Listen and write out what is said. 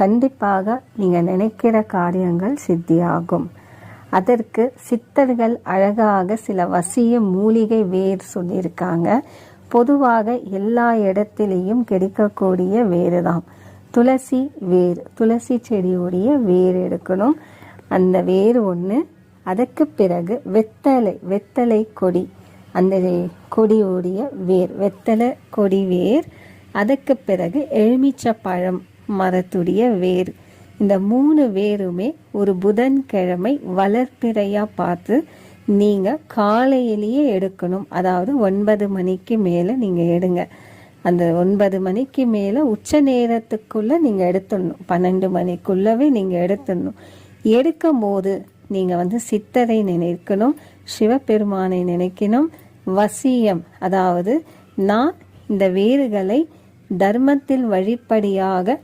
கண்டிப்பாக நீங்கள் நினைக்கிற காரியங்கள் சித்தியாகும். அதற்கு சித்தர்கள் அழகாக சில வசிய மூலிகை வேர் சொல்லியிருக்காங்க. பொதுவாக எல்லா இடத்திலையும் கிடைக்கக்கூடிய வேறு தான் துளசி வேர். துளசி செடியுடைய வேர் எடுக்கணும், அந்த வேர் ஒன்று. அதுக்கு பிறகு வெத்தலை கொடி, அந்த கொடியுடைய வேர், வெத்தலை கொடி வேர். அதுக்கு பிறகு எலுமிச்சை பழம் மரத்துடைய வேர். இந்த 3 வேருமே ஒரு புதன்கிழமை வளர்ப்பிறையாக பார்த்து நீங்கள் காலையிலேயே எடுக்கணும். அதாவது 9 மணிக்கு மேலே நீங்கள் எடுங்க. அந்த 9 மணிக்கு மேலே உச்ச நேரத்துக்குள்ளே நீங்கள் எடுத்துடணும். 12 மணிக்குள்ளவே நீங்கள் எடுத்துடணும். எடுக்கும் போது நீங்கள் சித்தரை நினைக்கணும், சிவபெருமானை நினைக்கணும். வசியம், அதாவது நான் இந்த வேர்களை தர்மத்தில் வழிப்படியாக